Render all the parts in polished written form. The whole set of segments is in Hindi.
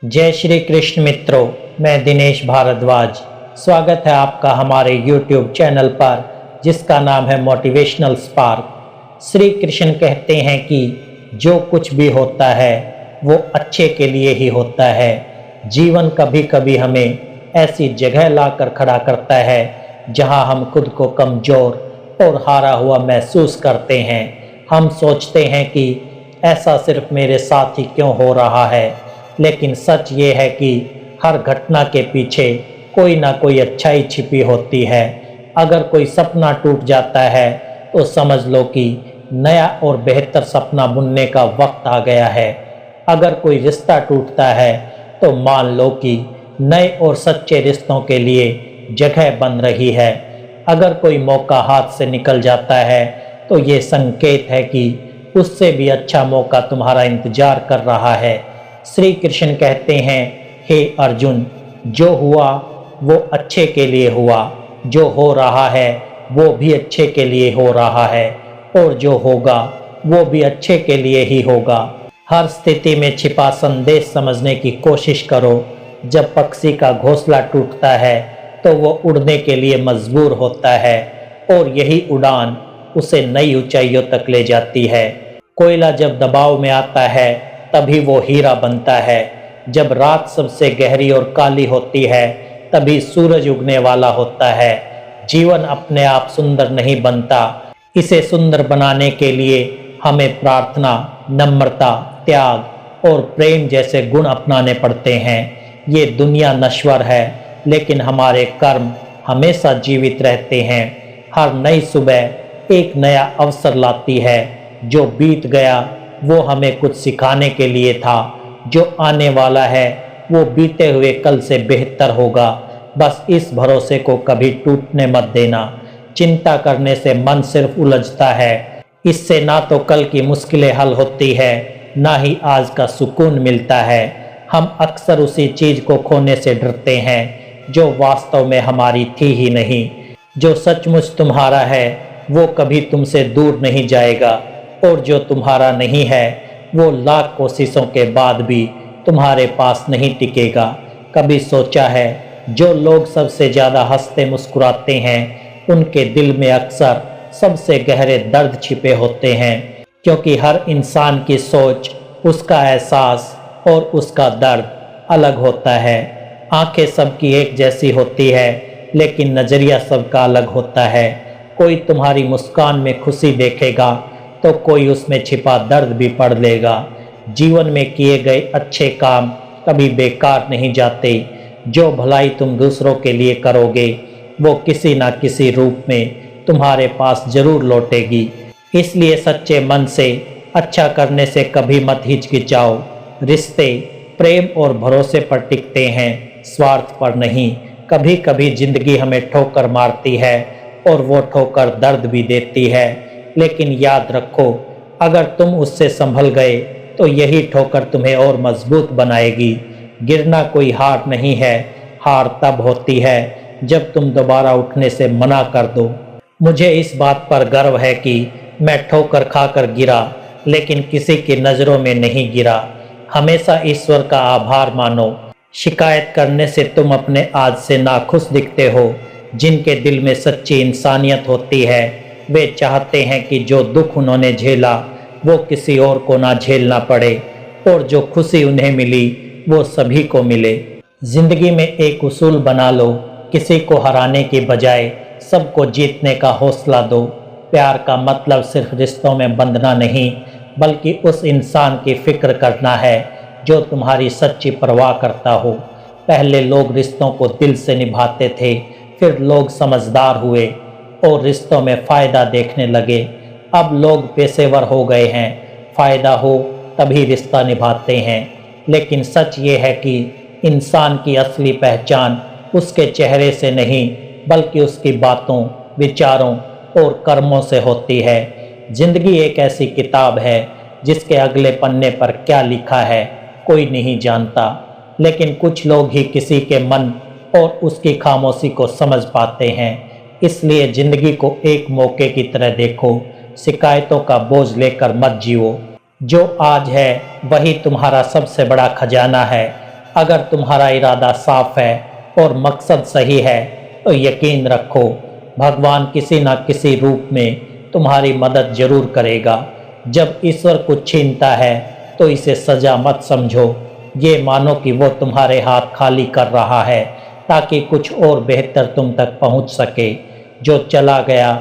जय श्री कृष्ण मित्रों, मैं दिनेश भारद्वाज। स्वागत है आपका हमारे YouTube चैनल पर जिसका नाम है मोटिवेशनल स्पार्क। श्री कृष्ण कहते हैं कि जो कुछ भी होता है वो अच्छे के लिए ही होता है। जीवन कभी कभी हमें ऐसी जगह लाकर खड़ा करता है जहां हम खुद को कमज़ोर और हारा हुआ महसूस करते हैं। हम सोचते हैं कि ऐसा सिर्फ मेरे साथ ही क्यों हो रहा है, लेकिन सच ये है कि हर घटना के पीछे कोई ना कोई अच्छाई छिपी होती है। अगर कोई सपना टूट जाता है तो समझ लो कि नया और बेहतर सपना बुनने का वक्त आ गया है। अगर कोई रिश्ता टूटता है तो मान लो कि नए और सच्चे रिश्तों के लिए जगह बन रही है। अगर कोई मौका हाथ से निकल जाता है तो ये संकेत है कि उससे भी अच्छा मौका तुम्हारा इंतजार कर रहा है। श्री कृष्ण कहते हैं, हे अर्जुन, जो हुआ वो अच्छे के लिए हुआ, जो हो रहा है वो भी अच्छे के लिए हो रहा है, और जो होगा वो भी अच्छे के लिए ही होगा। हर स्थिति में छिपा संदेश समझने की कोशिश करो। जब पक्षी का घोंसला टूटता है तो वो उड़ने के लिए मजबूर होता है, और यही उड़ान उसे नई ऊंचाइयों तक ले जाती है। कोयला जब दबाव में आता है तभी वो हीरा बनता है। जब रात सबसे गहरी और काली होती है तभी सूरज उगने वाला होता है। जीवन अपने आप सुंदर नहीं बनता, इसे सुंदर बनाने के लिए हमें प्रार्थना, नम्रता, त्याग और प्रेम जैसे गुण अपनाने पड़ते हैं। ये दुनिया नश्वर है, लेकिन हमारे कर्म हमेशा जीवित रहते हैं। हर नई सुबह एक नया अवसर लाती है। जो बीत गया वो हमें कुछ सिखाने के लिए था, जो आने वाला है वो बीते हुए कल से बेहतर होगा। बस इस भरोसे को कभी टूटने मत देना। चिंता करने से मन सिर्फ उलझता है। इससे ना तो कल की मुश्किलें हल होती है, ना ही आज का सुकून मिलता है। हम अक्सर उसी चीज को खोने से डरते हैं जो वास्तव में हमारी थी ही नहीं। जो सचमुच तुम्हारा है वो कभी तुमसे दूर नहीं जाएगा, और जो तुम्हारा नहीं है वो लाख कोशिशों के बाद भी तुम्हारे पास नहीं टिकेगा। कभी सोचा है, जो लोग सबसे ज़्यादा हंसते मुस्कुराते हैं उनके दिल में अक्सर सबसे गहरे दर्द छिपे होते हैं, क्योंकि हर इंसान की सोच, उसका एहसास और उसका दर्द अलग होता है। आंखें सबकी एक जैसी होती है, लेकिन नज़रिया सबका अलग होता है। कोई तुम्हारी मुस्कान में खुशी देखेगा तो कोई उसमें छिपा दर्द भी पढ़ लेगा। जीवन में किए गए अच्छे काम कभी बेकार नहीं जाते। जो भलाई तुम दूसरों के लिए करोगे वो किसी ना किसी रूप में तुम्हारे पास जरूर लौटेगी। इसलिए सच्चे मन से अच्छा करने से कभी मत हिचकिचाओ। रिश्ते प्रेम और भरोसे पर टिकते हैं, स्वार्थ पर नहीं। कभी कभी जिंदगी हमें ठोकर मारती है और वो ठोकर दर्द भी देती है, लेकिन याद रखो, अगर तुम उससे संभल गए तो यही ठोकर तुम्हें और मजबूत बनाएगी। गिरना कोई हार नहीं है, हार तब होती है जब तुम दोबारा उठने से मना कर दो। मुझे इस बात पर गर्व है कि मैं ठोकर खाकर गिरा, लेकिन किसी की नज़रों में नहीं गिरा। हमेशा ईश्वर का आभार मानो। शिकायत करने से तुम अपने आज से नाखुश दिखते हो। जिनके दिल में सच्ची इंसानियत होती है वे चाहते हैं कि जो दुख उन्होंने झेला वो किसी और को ना झेलना पड़े, और जो खुशी उन्हें मिली वो सभी को मिले। जिंदगी में एक उसूल बना लो, किसी को हराने के बजाय सबको जीतने का हौसला दो। प्यार का मतलब सिर्फ रिश्तों में बंधना नहीं, बल्कि उस इंसान की फिक्र करना है जो तुम्हारी सच्ची परवाह करता हो। पहले लोग रिश्तों को दिल से निभाते थे, फिर लोग समझदार हुए और रिश्तों में फ़ायदा देखने लगे। अब लोग पेशेवर हो गए हैं, फ़ायदा हो तभी रिश्ता निभाते हैं। लेकिन सच ये है कि इंसान की असली पहचान उसके चेहरे से नहीं, बल्कि उसकी बातों, विचारों और कर्मों से होती है। जिंदगी एक ऐसी किताब है जिसके अगले पन्ने पर क्या लिखा है कोई नहीं जानता, लेकिन कुछ लोग ही किसी के मन और उसकी खामोशी को समझ पाते हैं। इसलिए जिंदगी को एक मौके की तरह देखो, शिकायतों का बोझ लेकर मत जियो। जो आज है वही तुम्हारा सबसे बड़ा खजाना है। अगर तुम्हारा इरादा साफ है और मकसद सही है तो यकीन रखो भगवान किसी न किसी रूप में तुम्हारी मदद जरूर करेगा। जब ईश्वर कुछ छीनता है तो इसे सजा मत समझो, ये मानो कि वो तुम्हारे हाथ खाली कर रहा है ताकि कुछ और बेहतर तुम तक पहुंच सके। जो चला गया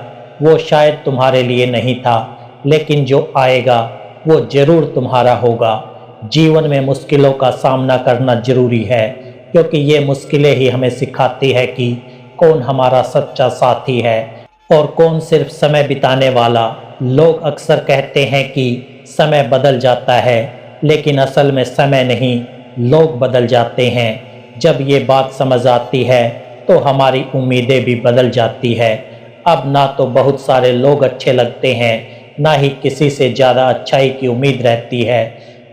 वो शायद तुम्हारे लिए नहीं था, लेकिन जो आएगा वो जरूर तुम्हारा होगा। जीवन में मुश्किलों का सामना करना जरूरी है, क्योंकि ये मुश्किलें ही हमें सिखाती है कि कौन हमारा सच्चा साथी है और कौन सिर्फ समय बिताने वाला। लोग अक्सर कहते हैं कि समय बदल जाता है, लेकिन असल में समय नहीं, लोग बदल जाते हैं। जब ये बात समझ आती है तो हमारी उम्मीदें भी बदल जाती है। अब ना तो बहुत सारे लोग अच्छे लगते हैं, ना ही किसी से ज़्यादा अच्छाई की उम्मीद रहती है।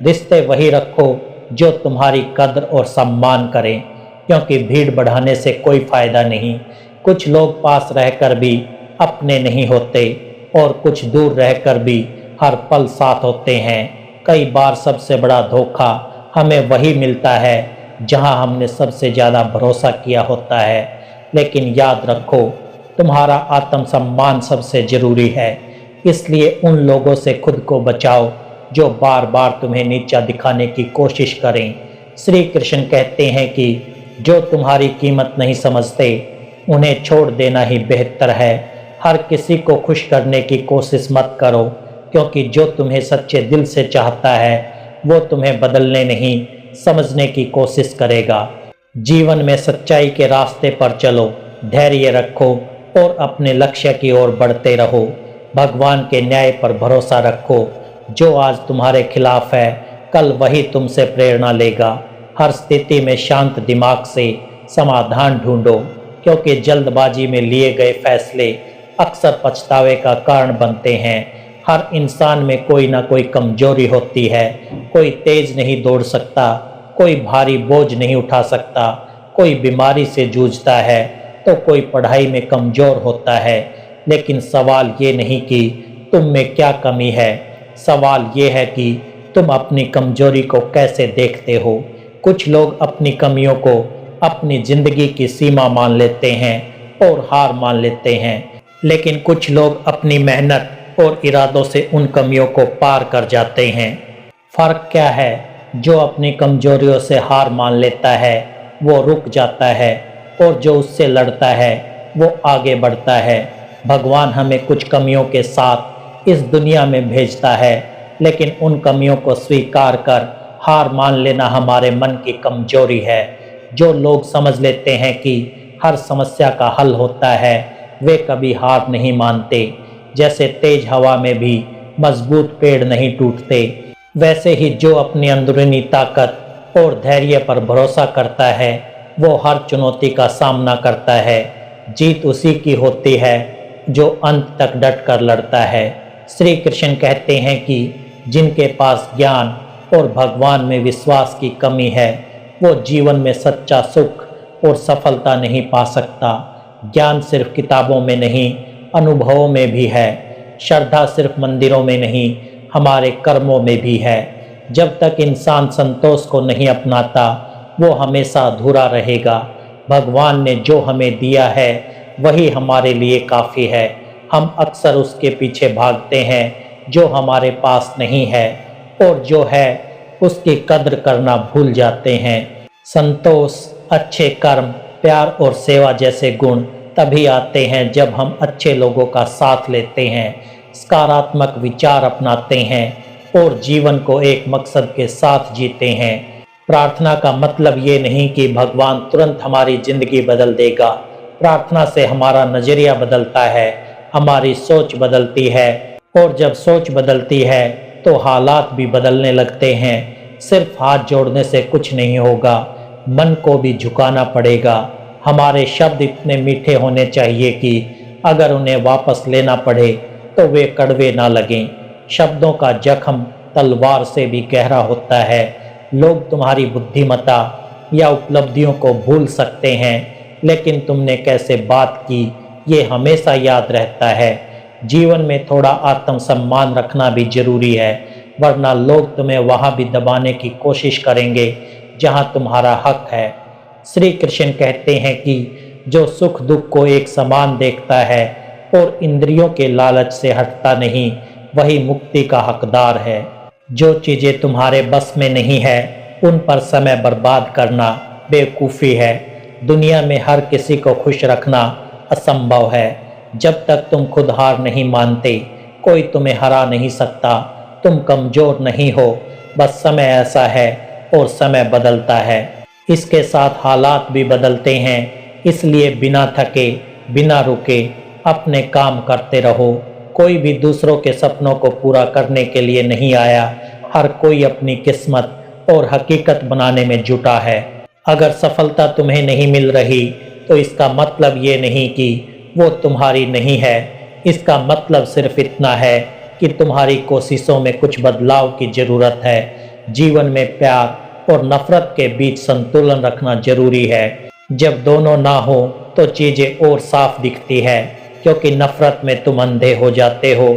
रिश्ते वही रखो जो तुम्हारी कद्र और सम्मान करें, क्योंकि भीड़ बढ़ाने से कोई फ़ायदा नहीं। कुछ लोग पास रहकर भी अपने नहीं होते और कुछ दूर रहकर भी हर पल साथ होते हैं। कई बार सबसे बड़ा धोखा हमें वही मिलता है जहां हमने सबसे ज़्यादा भरोसा किया होता है। लेकिन याद रखो तुम्हारा आत्मसम्मान सबसे ज़रूरी है, इसलिए उन लोगों से खुद को बचाओ जो बार बार तुम्हें नीचा दिखाने की कोशिश करें। श्री कृष्ण कहते हैं कि जो तुम्हारी कीमत नहीं समझते उन्हें छोड़ देना ही बेहतर है। हर किसी को खुश करने की कोशिश मत करो, क्योंकि जो तुम्हें सच्चे दिल से चाहता है वो तुम्हें बदलने नहीं समझने की कोशिश करेगा। जीवन में सच्चाई के रास्ते पर चलो, धैर्य रखो और अपने लक्ष्य की ओर बढ़ते रहो। भगवान के न्याय पर भरोसा रखो। जो आज तुम्हारे खिलाफ है कल वही तुमसे प्रेरणा लेगा। हर स्थिति में शांत दिमाग से समाधान ढूंढो, क्योंकि जल्दबाजी में लिए गए फैसले अक्सर पछतावे का कारण बनते हैं। हर इंसान में कोई ना कोई कमजोरी होती है। कोई तेज नहीं दौड़ सकता, कोई भारी बोझ नहीं उठा सकता, कोई बीमारी से जूझता है तो कोई पढ़ाई में कमज़ोर होता है। लेकिन सवाल ये नहीं कि तुम में क्या कमी है, सवाल ये है कि तुम अपनी कमजोरी को कैसे देखते हो। कुछ लोग अपनी कमियों को अपनी ज़िंदगी की सीमा मान लेते हैं और हार मान लेते हैं, लेकिन कुछ लोग अपनी मेहनत और इरादों से उन कमियों को पार कर जाते हैं। फ़र्क क्या है? जो अपनी कमजोरियों से हार मान लेता है वो रुक जाता है, और जो उससे लड़ता है वो आगे बढ़ता है। भगवान हमें कुछ कमियों के साथ इस दुनिया में भेजता है, लेकिन उन कमियों को स्वीकार कर हार मान लेना हमारे मन की कमजोरी है। जो लोग समझ लेते हैं कि हर समस्या का हल होता है वे कभी हार नहीं मानते। जैसे तेज हवा में भी मजबूत पेड़ नहीं टूटते, वैसे ही जो अपनी अंदरूनी ताकत और धैर्य पर भरोसा करता है वो हर चुनौती का सामना करता है। जीत उसी की होती है जो अंत तक डट कर लड़ता है। श्री कृष्ण कहते हैं कि जिनके पास ज्ञान और भगवान में विश्वास की कमी है वो जीवन में सच्चा सुख और सफलता नहीं पा सकता। ज्ञान सिर्फ किताबों में नहीं, अनुभवों में भी है। श्रद्धा सिर्फ मंदिरों में नहीं, हमारे कर्मों में भी है। जब तक इंसान संतोष को नहीं अपनाता वो हमेशा अधूरा रहेगा। भगवान ने जो हमें दिया है वही हमारे लिए काफ़ी है। हम अक्सर उसके पीछे भागते हैं जो हमारे पास नहीं है, और जो है उसकी कद्र करना भूल जाते हैं। संतोष, अच्छे कर्म, प्यार और सेवा जैसे गुण तभी आते हैं जब हम अच्छे लोगों का साथ लेते हैं, सकारात्मक विचार अपनाते हैं और जीवन को एक मकसद के साथ जीते हैं। प्रार्थना का मतलब ये नहीं कि भगवान तुरंत हमारी ज़िंदगी बदल देगा। प्रार्थना से हमारा नज़रिया बदलता है, हमारी सोच बदलती है, और जब सोच बदलती है तो हालात भी बदलने लगते हैं। सिर्फ हाथ जोड़ने से कुछ नहीं होगा, मन को भी झुकाना पड़ेगा। हमारे शब्द इतने मीठे होने चाहिए कि अगर उन्हें वापस लेना पड़े तो वे कड़वे ना लगें। शब्दों का जख्म तलवार से भी गहरा होता है। लोग तुम्हारी बुद्धिमत्ता या उपलब्धियों को भूल सकते हैं, लेकिन तुमने कैसे बात की ये हमेशा याद रहता है। जीवन में थोड़ा आत्मसम्मान रखना भी जरूरी है, वरना लोग तुम्हें वहाँ भी दबाने की कोशिश करेंगे जहां तुम्हारा हक है। श्री कृष्ण कहते हैं कि जो सुख दुख को एक समान देखता है और इंद्रियों के लालच से हटता नहीं, वही मुक्ति का हकदार है। जो चीज़ें तुम्हारे बस में नहीं है उन पर समय बर्बाद करना बेवकूफ़ी है। दुनिया में हर किसी को खुश रखना असंभव है। जब तक तुम खुद हार नहीं मानते, कोई तुम्हें हरा नहीं सकता। तुम कमज़ोर नहीं हो, बस समय ऐसा है और समय बदलता है। इसके साथ हालात भी बदलते हैं, इसलिए बिना थके बिना रुके अपने काम करते रहो। कोई भी दूसरों के सपनों को पूरा करने के लिए नहीं आया, हर कोई अपनी किस्मत और हकीकत बनाने में जुटा है। अगर सफलता तुम्हें नहीं मिल रही तो इसका मतलब ये नहीं कि वो तुम्हारी नहीं है। इसका मतलब सिर्फ इतना है कि तुम्हारी कोशिशों में कुछ बदलाव की ज़रूरत है। जीवन में प्यार और नफरत के बीच संतुलन रखना जरूरी है। जब दोनों ना हो तो चीज़ें और साफ दिखती है, क्योंकि नफरत में तुम अंधे हो जाते हो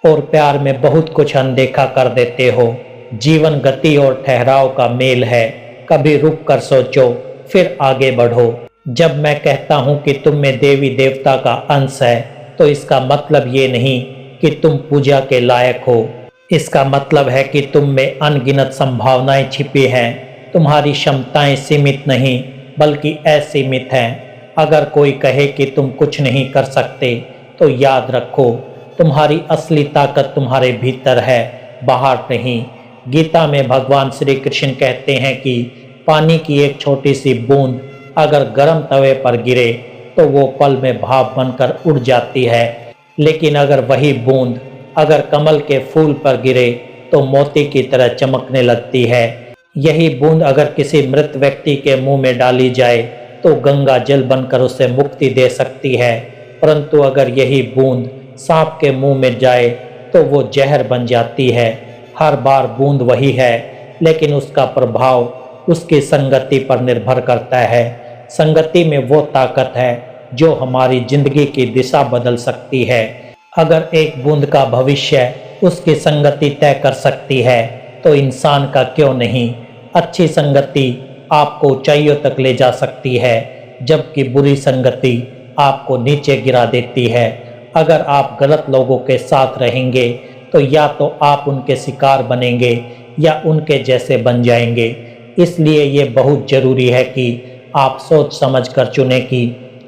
और प्यार में बहुत कुछ अनदेखा कर देते हो। जीवन गति और ठहराव का मेल है। कभी रुक कर सोचो, फिर आगे बढ़ो। जब मैं कहता हूँ कि तुम में देवी देवता का अंश है, तो इसका मतलब ये नहीं कि तुम पूजा के लायक हो। इसका मतलब है कि तुम में अनगिनत संभावनाएं छिपी हैं। तुम्हारी क्षमताएं सीमित नहीं बल्कि असीमित हैं। अगर कोई कहे कि तुम कुछ नहीं कर सकते, तो याद रखो तुम्हारी असली ताकत तुम्हारे भीतर है, बाहर नहीं। गीता में भगवान श्री कृष्ण कहते हैं कि पानी की एक छोटी सी बूंद अगर गर्म तवे पर गिरे तो वो पल में भाप बनकर उड़ जाती है, लेकिन अगर वही बूंद अगर कमल के फूल पर गिरे तो मोती की तरह चमकने लगती है। यही बूंद अगर किसी मृत व्यक्ति के मुंह में डाली जाए तो गंगा जल बनकर उसे मुक्ति दे सकती है, परंतु अगर यही बूंद सांप के मुंह में जाए तो वो जहर बन जाती है। हर बार बूंद वही है, लेकिन उसका प्रभाव उसकी संगति पर निर्भर करता है। संगति में वो ताकत है जो हमारी जिंदगी की दिशा बदल सकती है। अगर एक बूंद का भविष्य उसकी संगति तय कर सकती है, तो इंसान का क्यों नहीं। अच्छी संगति आपको ऊंचाइयों तक ले जा सकती है, जबकि बुरी संगति आपको नीचे गिरा देती है। अगर आप गलत लोगों के साथ रहेंगे तो या तो आप उनके शिकार बनेंगे या उनके जैसे बन जाएंगे। इसलिए ये बहुत ज़रूरी है कि आप सोच समझ कर चुनें कि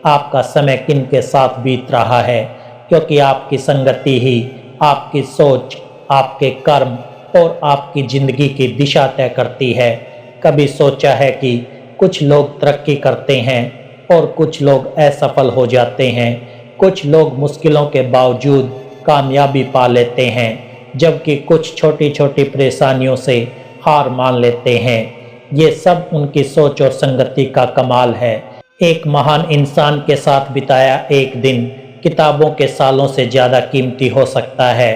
आपका समय किन के साथ बीत रहा है, क्योंकि आपकी संगति ही आपकी सोच, आपके कर्म और आपकी ज़िंदगी की दिशा तय करती है। कभी सोचा है कि कुछ लोग तरक्की करते हैं और कुछ लोग असफल हो जाते हैं। कुछ लोग मुश्किलों के बावजूद कामयाबी पा लेते हैं, जबकि कुछ छोटी छोटी परेशानियों से हार मान लेते हैं। ये सब उनकी सोच और संगति का कमाल है। एक महान इंसान के साथ बिताया एक दिन किताबों के सालों से ज़्यादा कीमती हो सकता है।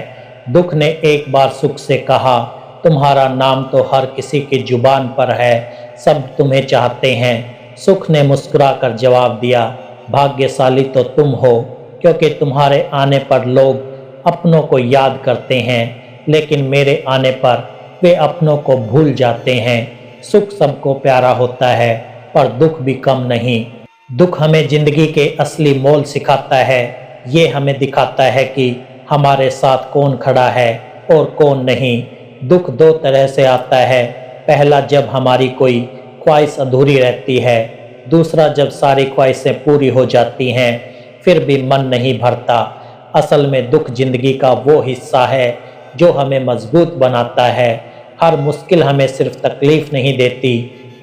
दुख ने एक बार सुख से कहा, तुम्हारा नाम तो हर किसी की जुबान पर है, सब तुम्हें चाहते हैं। सुख ने मुस्कुराकर जवाब दिया, भाग्यशाली तो तुम हो, क्योंकि तुम्हारे आने पर लोग अपनों को याद करते हैं, लेकिन मेरे आने पर वे अपनों को भूल जाते हैं। सुख सबको प्यारा होता है, पर दुख भी कम नहीं। दुख हमें जिंदगी के असली मोल सिखाता है। ये हमें दिखाता है कि हमारे साथ कौन खड़ा है और कौन नहीं। दुख दो तरह से आता है। पहला, जब हमारी कोई ख्वाहिश अधूरी रहती है। दूसरा, जब सारी ख्वाहिशें पूरी हो जाती हैं फिर भी मन नहीं भरता। असल में दुख जिंदगी का वो हिस्सा है जो हमें मजबूत बनाता है। हर मुश्किल हमें सिर्फ तकलीफ नहीं देती,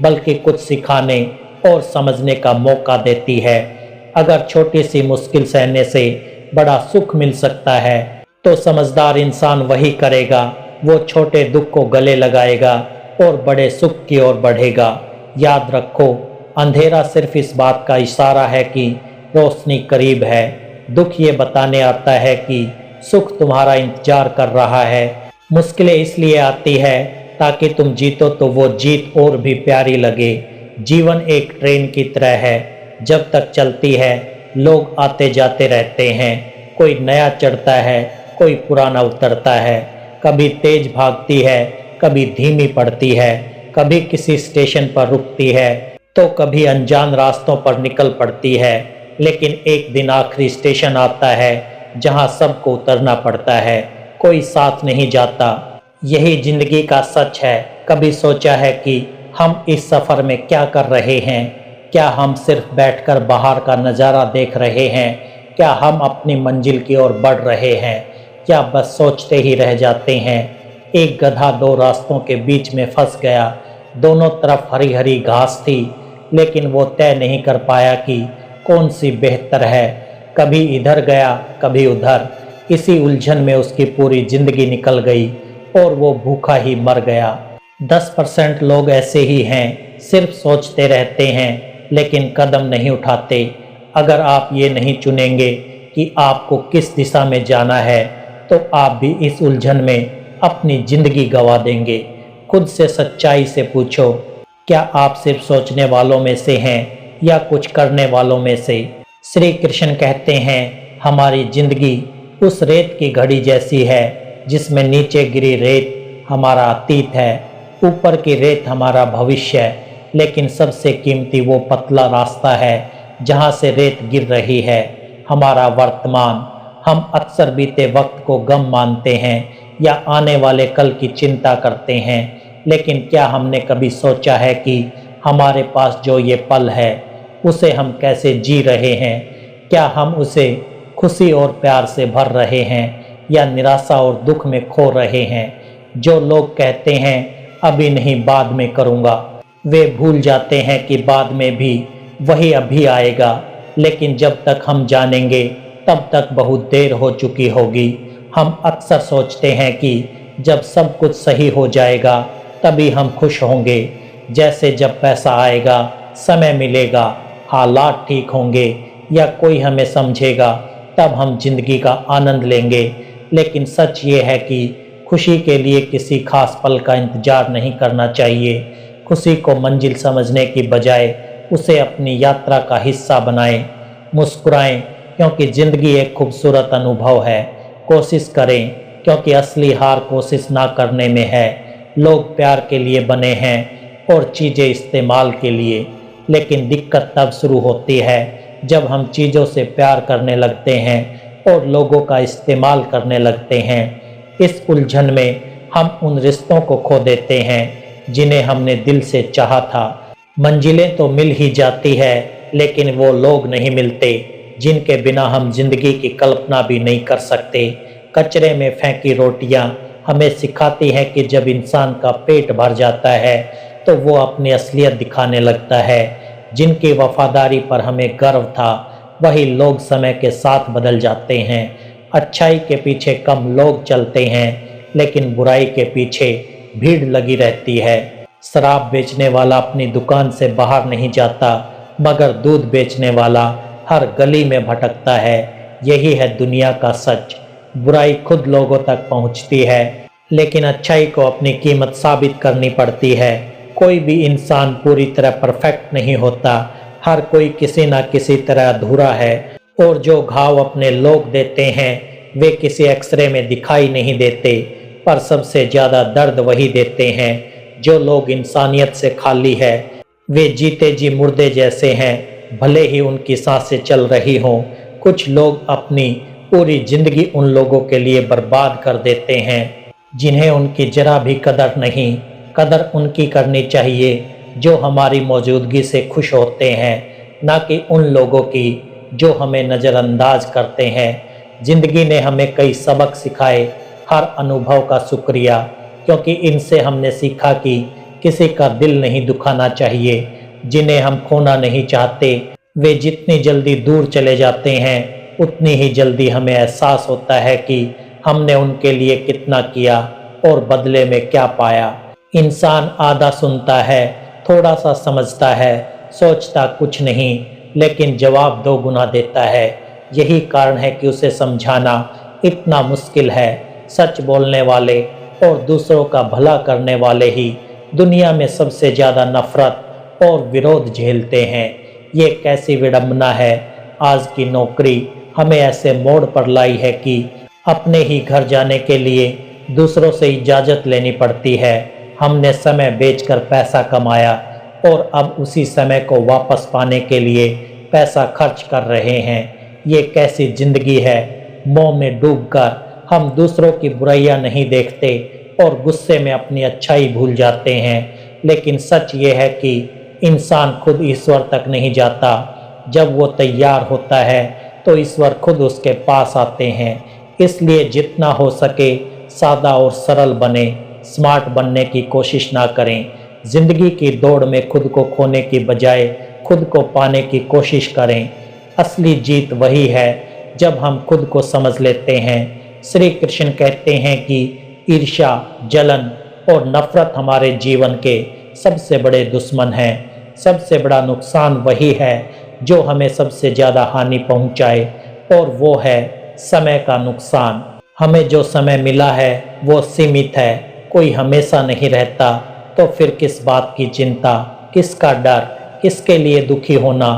बल्कि कुछ सिखाने और समझने का मौका देती है। अगर छोटी सी मुश्किल सहने से बड़ा सुख मिल सकता है, तो समझदार इंसान वही करेगा। वो छोटे दुख को गले लगाएगा और बड़े सुख की ओर बढ़ेगा। याद रखो, अंधेरा सिर्फ इस बात का इशारा है कि रोशनी करीब है। दुख ये बताने आता है कि सुख तुम्हारा इंतजार कर रहा है। मुश्किलें इसलिए आती है ताकि तुम जीतो तो वो जीत और भी प्यारी लगे। जीवन एक ट्रेन की तरह है, जब तक चलती है लोग आते जाते रहते हैं। कोई नया चढ़ता है, कोई पुराना उतरता है। कभी तेज भागती है, कभी धीमी पड़ती है, कभी किसी स्टेशन पर रुकती है तो कभी अनजान रास्तों पर निकल पड़ती है, लेकिन एक दिन आखिरी स्टेशन आता है जहां सबको उतरना पड़ता है, कोई साथ नहीं जाता। यही जिंदगी का सच है। कभी सोचा है कि हम इस सफ़र में क्या कर रहे हैं? क्या हम सिर्फ बैठकर बाहर का नज़ारा देख रहे हैं? क्या हम अपनी मंजिल की ओर बढ़ रहे हैं, या बस सोचते ही रह जाते हैं? एक गधा दो रास्तों के बीच में फंस गया। दोनों तरफ हरी हरी घास थी, लेकिन वो तय नहीं कर पाया कि कौन सी बेहतर है। कभी इधर गया, कभी उधर। इसी उलझन में उसकी पूरी जिंदगी निकल गई और वो भूखा ही मर गया। 10% लोग ऐसे ही हैं, सिर्फ सोचते रहते हैं लेकिन कदम नहीं उठाते। अगर आप ये नहीं चुनेंगे कि आपको किस दिशा में जाना है, तो आप भी इस उलझन में अपनी जिंदगी गंवा देंगे। खुद से सच्चाई से पूछो, क्या आप सिर्फ सोचने वालों में से हैं या कुछ करने वालों में से? श्री कृष्ण कहते हैं, हमारी जिंदगी उस रेत की घड़ी जैसी है जिसमें नीचे गिरी रेत हमारा अतीत है, ऊपर की रेत हमारा भविष्य है, लेकिन सबसे कीमती वो पतला रास्ता है जहाँ से रेत गिर रही है, हमारा वर्तमान। हम अक्सर बीते वक्त को गम मानते हैं या आने वाले कल की चिंता करते हैं, लेकिन क्या हमने कभी सोचा है कि हमारे पास जो ये पल है उसे हम कैसे जी रहे हैं? क्या हम उसे खुशी और प्यार से भर रहे हैं या निराशा और दुख में खो रहे हैं? जो लोग कहते हैं अभी नहीं बाद में करूँगा, वे भूल जाते हैं कि बाद में भी वही अभी आएगा, लेकिन जब तक हम जानेंगे तब तक बहुत देर हो चुकी होगी। हम अक्सर सोचते हैं कि जब सब कुछ सही हो जाएगा तभी हम खुश होंगे, जैसे जब पैसा आएगा, समय मिलेगा, हालात ठीक होंगे या कोई हमें समझेगा, तब हम जिंदगी का आनंद लेंगे। लेकिन सच ये है कि खुशी के लिए किसी खास पल का इंतजार नहीं करना चाहिए। खुशी को मंजिल समझने की बजाय उसे अपनी यात्रा का हिस्सा बनाएं। मुस्कुराएं, क्योंकि ज़िंदगी एक खूबसूरत अनुभव है। कोशिश करें, क्योंकि असली हार कोशिश ना करने में है। लोग प्यार के लिए बने हैं और चीज़ें इस्तेमाल के लिए, लेकिन दिक्कत तब शुरू होती है जब हम चीज़ों से प्यार करने लगते हैं और लोगों का इस्तेमाल करने लगते हैं। इस उलझन में हम उन रिश्तों को खो देते हैं जिन्हें हमने दिल से चाहा था। मंजिलें तो मिल ही जाती है, लेकिन वो लोग नहीं मिलते जिनके बिना हम जिंदगी की कल्पना भी नहीं कर सकते। कचरे में फेंकी रोटियां हमें सिखाती हैं कि जब इंसान का पेट भर जाता है तो वो अपनी असलियत दिखाने लगता है। जिनकी वफादारी पर हमें गर्व था, वही लोग समय के साथ बदल जाते हैं। अच्छाई के पीछे कम लोग चलते हैं, लेकिन बुराई के पीछे भीड़ लगी रहती है। शराब बेचने वाला अपनी दुकान से बाहर नहीं जाता, मगर दूध बेचने वाला हर गली में भटकता है। यही है दुनिया का सच। बुराई खुद लोगों तक पहुंचती है, लेकिन अच्छाई को अपनी कीमत साबित करनी पड़ती है। कोई भी इंसान पूरी तरह परफेक्ट नहीं होता, हर कोई किसी न किसी तरह अधूरा है, और जो घाव अपने लोग देते हैं वे किसी एक्सरे में दिखाई नहीं देते, पर सबसे ज़्यादा दर्द वही देते हैं जो लोग इंसानियत से खाली है। वे जीते जी मुर्दे जैसे हैं, भले ही उनकी सांसें चल रही हों। कुछ लोग अपनी पूरी जिंदगी उन लोगों के लिए बर्बाद कर देते हैं जिन्हें उनकी जरा भी कदर नहीं। कदर उनकी करनी चाहिए जो हमारी मौजूदगी से खुश होते हैं, ना कि उन लोगों की जो हमें नज़रअंदाज करते हैं। जिंदगी ने हमें कई सबक सिखाए, हर अनुभव का शुक्रिया, क्योंकि इनसे हमने सीखा कि किसी का दिल नहीं दुखाना चाहिए। जिन्हें हम खोना नहीं चाहते, वे जितनी जल्दी दूर चले जाते हैं, उतनी ही जल्दी हमें एहसास होता है कि हमने उनके लिए कितना किया और बदले में क्या पाया। इंसान आधा सुनता है, थोड़ा सा समझता है, सोचता कुछ नहीं, लेकिन जवाब 2 गुना देता है। यही कारण है कि उसे समझाना इतना मुश्किल है। सच बोलने वाले और दूसरों का भला करने वाले ही दुनिया में सबसे ज़्यादा नफरत और विरोध झेलते हैं। ये कैसी विडंबना है। आज की नौकरी हमें ऐसे मोड़ पर लाई है कि अपने ही घर जाने के लिए दूसरों से इजाज़त लेनी पड़ती है। हमने समय बेचकर पैसा कमाया और अब उसी समय को वापस पाने के लिए पैसा खर्च कर रहे हैं। ये कैसी जिंदगी है। मोह में डूबकर हम दूसरों की बुराइयां नहीं देखते और गुस्से में अपनी अच्छाई भूल जाते हैं। लेकिन सच ये है कि इंसान खुद ईश्वर तक नहीं जाता। जब वो तैयार होता है तो ईश्वर खुद उसके पास आते हैं। इसलिए जितना हो सके सादा और सरल बने, स्मार्ट बनने की कोशिश ना करें। जिंदगी की दौड़ में खुद को खोने की बजाय खुद को पाने की कोशिश करें। असली जीत वही है जब हम खुद को समझ लेते हैं। श्री कृष्ण कहते हैं कि ईर्ष्या, जलन और नफरत हमारे जीवन के सबसे बड़े दुश्मन हैं। सबसे बड़ा नुकसान वही है जो हमें सबसे ज़्यादा हानि पहुंचाए, और वो है समय का नुकसान। हमें जो समय मिला है वो सीमित है, कोई हमेशा नहीं रहता। तो फिर किस बात की चिंता, किसका डर, किसके लिए दुखी होना।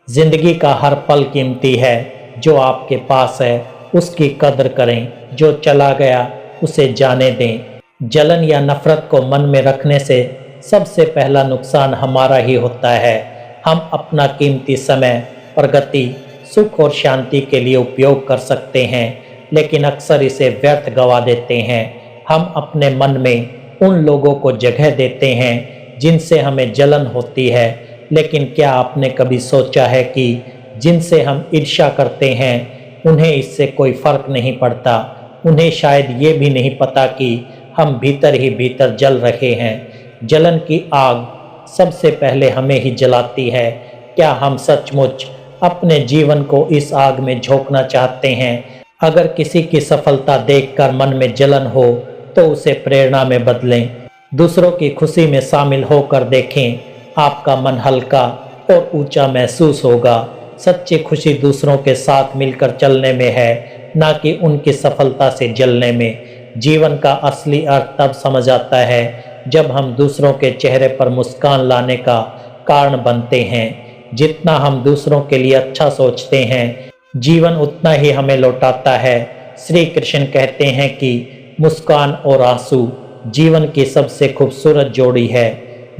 जिंदगी का हर पल कीमती है। जो आपके पास है उसकी कदर करें, जो चला गया उसे जाने दें। जलन या नफरत को मन में रखने से सबसे पहला नुकसान हमारा ही होता है। हम अपना कीमती समय प्रगति, सुख और शांति के लिए उपयोग कर सकते हैं, लेकिन अक्सर इसे व्यर्थ गवा देते हैं। हम अपने मन में उन लोगों को जगह देते हैं जिनसे हमें जलन होती है, लेकिन क्या आपने कभी सोचा है कि जिनसे हम ईर्ष्या करते हैं उन्हें इससे कोई फर्क नहीं पड़ता। उन्हें शायद ये भी नहीं पता कि हम भीतर ही भीतर जल रहे हैं। जलन की आग सबसे पहले हमें ही जलाती है। क्या हम सचमुच अपने जीवन को इस आग में झोंकना चाहते हैं? अगर किसी की सफलता देखकर मन में जलन हो तो उसे प्रेरणा में बदलें। दूसरों की खुशी में शामिल होकर देखें, आपका मन हल्का और ऊंचा महसूस होगा। सच्ची खुशी दूसरों के साथ मिलकर चलने में है, ना कि उनकी सफलता से जलने में। जीवन का असली अर्थ तब समझ आता है जब हम दूसरों के चेहरे पर मुस्कान लाने का कारण बनते हैं। जितना हम दूसरों के लिए अच्छा सोचते हैं, जीवन उतना ही हमें लौटाता है। श्री कृष्ण कहते हैं कि मुस्कान और आंसू जीवन की सबसे खूबसूरत जोड़ी है।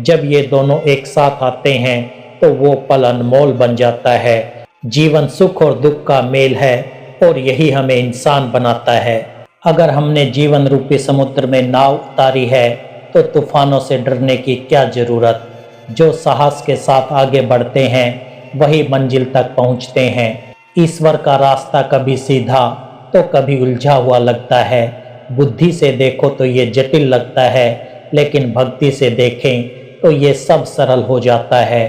जब ये दोनों एक साथ आते हैं तो वो पल अनमोल बन जाता है। जीवन सुख और दुख का मेल है और यही हमें इंसान बनाता है। अगर हमने जीवन रूपी समुद्र में नाव उतारी है तो तूफानों से डरने की क्या जरूरत। जो साहस के साथ आगे बढ़ते हैं वही मंजिल तक पहुंचते हैं। ईश्वर का रास्ता कभी सीधा तो कभी उलझा हुआ लगता है। बुद्धि से देखो तो ये जटिल लगता है, लेकिन भक्ति से देखें तो ये सब सरल हो जाता है।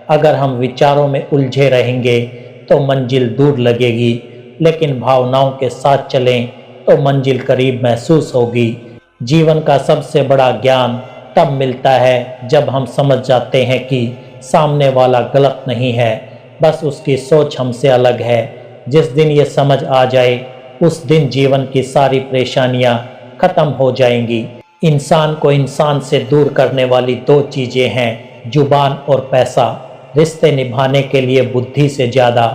अगर हम विचारों में उलझे रहेंगे तो मंजिल दूर लगेगी, लेकिन भावनाओं के साथ चलें तो मंजिल करीब महसूस होगी। जीवन का सबसे बड़ा ज्ञान तब मिलता है जब हम समझ जाते हैं कि सामने वाला गलत नहीं है, बस उसकी सोच हमसे अलग है। जिस दिन ये समझ आ जाए उस दिन जीवन की सारी परेशानियां खत्म हो जाएंगी। इंसान को इंसान से दूर करने वाली दो चीज़ें हैं, जुबान और पैसा। रिश्ते निभाने के लिए बुद्धि से ज़्यादा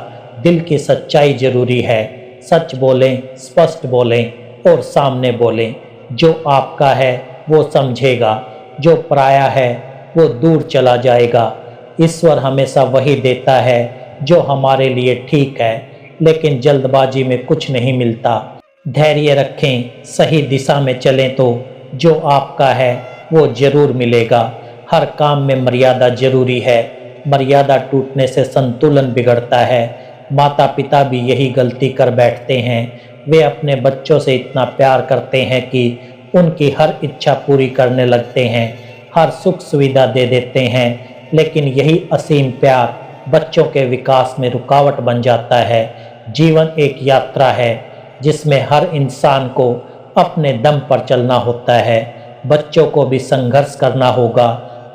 दिल की सच्चाई जरूरी है। सच बोलें, स्पष्ट बोलें और सामने बोलें। जो आपका है वो समझेगा, जो पराया है वो दूर चला जाएगा। ईश्वर हमेशा वही देता है जो हमारे लिए ठीक है, लेकिन जल्दबाजी में कुछ नहीं मिलता। धैर्य रखें, सही दिशा में चलें तो जो आपका है वो जरूर मिलेगा। हर काम में मर्यादा जरूरी है। मर्यादा टूटने से संतुलन बिगड़ता है। माता पिता भी यही गलती कर बैठते हैं। वे अपने बच्चों से इतना प्यार करते हैं कि उनकी हर इच्छा पूरी करने लगते हैं, हर सुख सुविधा दे देते हैं, लेकिन यही असीम प्यार बच्चों के विकास में रुकावट बन जाता है। जीवन एक यात्रा है जिसमें हर इंसान को अपने दम पर चलना होता है। बच्चों को भी संघर्ष करना होगा,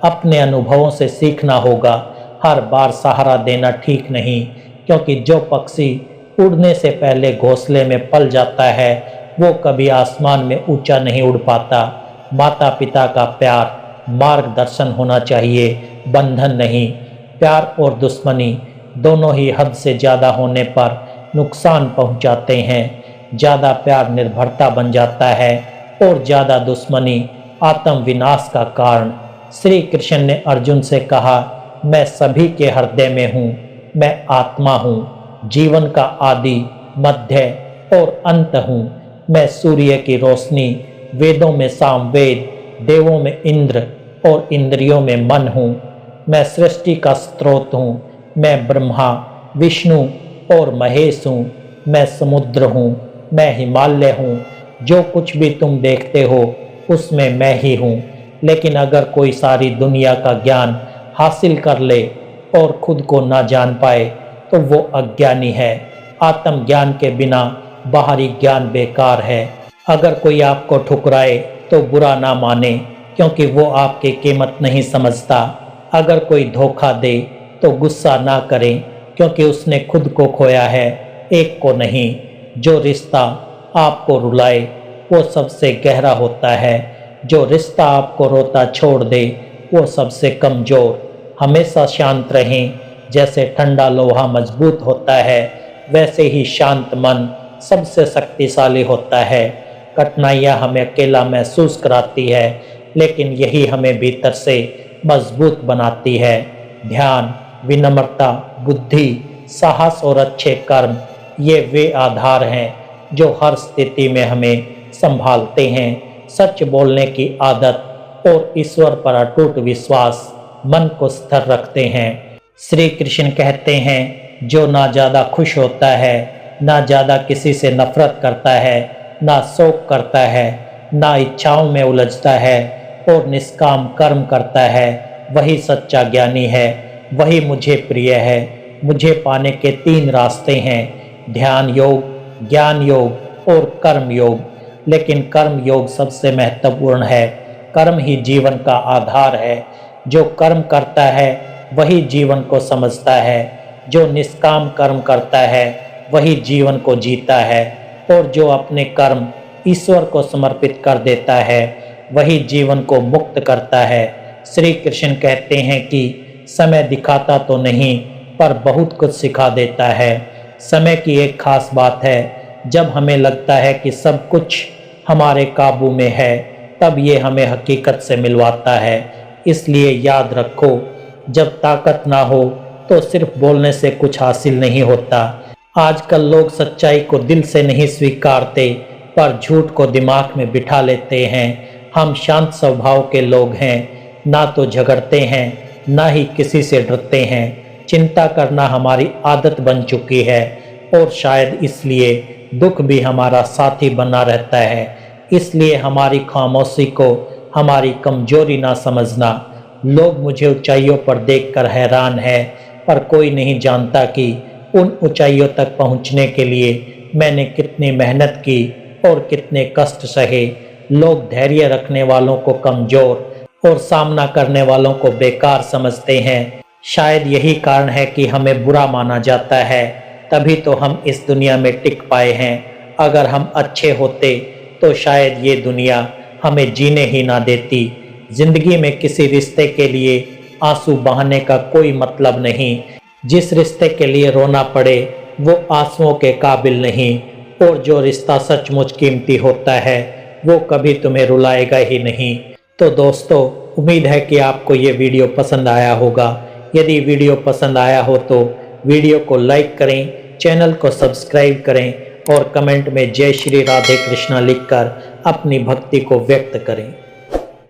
अपने अनुभवों से सीखना होगा। हर बार सहारा देना ठीक नहीं, क्योंकि जो पक्षी उड़ने से पहले घोंसले में पल जाता है वो कभी आसमान में ऊंचा नहीं उड़ पाता। माता पिता का प्यार मार्गदर्शन होना चाहिए, बंधन नहीं। प्यार और दुश्मनी दोनों ही हद से ज़्यादा होने पर नुकसान पहुंचाते हैं। ज़्यादा प्यार निर्भरता बन जाता है और ज़्यादा दुश्मनी आत्म विनाश का कारण। श्री कृष्ण ने अर्जुन से कहा, मैं सभी के हृदय में हूँ, मैं आत्मा हूँ, जीवन का आदि मध्य और अंत हूँ। मैं सूर्य की रोशनी, वेदों में सामवेद, देवों में इंद्र और इंद्रियों में मन हूँ। मैं सृष्टि का स्रोत हूँ, मैं ब्रह्मा, विष्णु और महेश हूँ। मैं समुद्र हूँ, मैं हिमालय हूँ। जो कुछ भी तुम देखते हो उसमें मैं ही हूँ। लेकिन अगर कोई सारी दुनिया का ज्ञान हासिल कर ले और खुद को ना जान पाए तो वो अज्ञानी है। आत्मज्ञान के बिना बाहरी ज्ञान बेकार है। अगर कोई आपको ठुकराए तो बुरा ना माने, क्योंकि वो आपकी कीमत नहीं समझता। अगर कोई धोखा दे तो गुस्सा ना करें, क्योंकि उसने खुद को खोया है, एक को नहीं। जो रिश्ता आपको रुलाए वो सबसे गहरा होता है। जो रिश्ता आपको रोता छोड़ दे वो सबसे कमज़ोर। हमेशा शांत रहें। जैसे ठंडा लोहा मजबूत होता है, वैसे ही शांत मन सबसे शक्तिशाली होता है। कठिनाइयाँ हमें अकेला महसूस कराती है, लेकिन यही हमें भीतर से मजबूत बनाती है। ध्यान, विनम्रता, बुद्धि, साहस और अच्छे कर्म, ये वे आधार हैं जो हर स्थिति में हमें संभालते हैं। सच बोलने की आदत और ईश्वर पर अटूट विश्वास मन को स्थिर रखते हैं। श्री कृष्ण कहते हैं, जो ना ज़्यादा खुश होता है, ना ज़्यादा किसी से नफरत करता है, ना शोक करता है, ना इच्छाओं में उलझता है और निष्काम कर्म करता है, वही सच्चा ज्ञानी है, वही मुझे प्रिय है। मुझे पाने के 3 रास्ते हैं, ध्यान योग, ज्ञान योग और कर्म योग। लेकिन कर्म योग सबसे महत्वपूर्ण है। कर्म ही जीवन का आधार है। जो कर्म करता है वही जीवन को समझता है। जो निष्काम कर्म करता है वही जीवन को जीता है। और जो अपने कर्म ईश्वर को समर्पित कर देता है वही जीवन को मुक्त करता है। श्री कृष्ण कहते हैं कि समय दिखाता तो नहीं, पर बहुत कुछ सिखा देता है। समय की एक खास बात है, जब हमें लगता है कि सब कुछ हमारे काबू में है, तब ये हमें हकीकत से मिलवाता है। इसलिए याद रखो, जब ताकत ना हो तो सिर्फ बोलने से कुछ हासिल नहीं होता। आजकल लोग सच्चाई को दिल से नहीं स्वीकारते, पर झूठ को दिमाग में बिठा लेते हैं। हम शांत स्वभाव के लोग हैं, ना तो झगड़ते हैं, ना ही किसी से डरते हैं। चिंता करना हमारी आदत बन चुकी है और शायद इसलिए दुख भी हमारा साथी बना रहता है। इसलिए हमारी खामोशी को हमारी कमजोरी ना समझना। लोग मुझे ऊंचाइयों पर देखकर हैरान है, पर कोई नहीं जानता कि उन ऊंचाइयों तक पहुंचने के लिए मैंने कितनी मेहनत की और कितने कष्ट सहे। लोग धैर्य रखने वालों को कमजोर और सामना करने वालों को बेकार समझते हैं। शायद यही कारण है कि हमें बुरा माना जाता है, तभी तो हम इस दुनिया में टिक पाए हैं। अगर हम अच्छे होते तो शायद ये दुनिया हमें जीने ही ना देती। जिंदगी में किसी रिश्ते के लिए आंसू बहाने का कोई मतलब नहीं। जिस रिश्ते के लिए रोना पड़े वो आंसुओं के काबिल नहीं, और जो रिश्ता सचमुच कीमती होता है वो कभी तुम्हें रुलाएगा ही नहीं। तो दोस्तों, उम्मीद है कि आपको ये वीडियो पसंद आया होगा। यदि वीडियो पसंद आया हो तो वीडियो को लाइक करें, चैनल को सब्सक्राइब करें और कमेंट में जय श्री राधे कृष्णा लिखकर अपनी भक्ति को व्यक्त करें।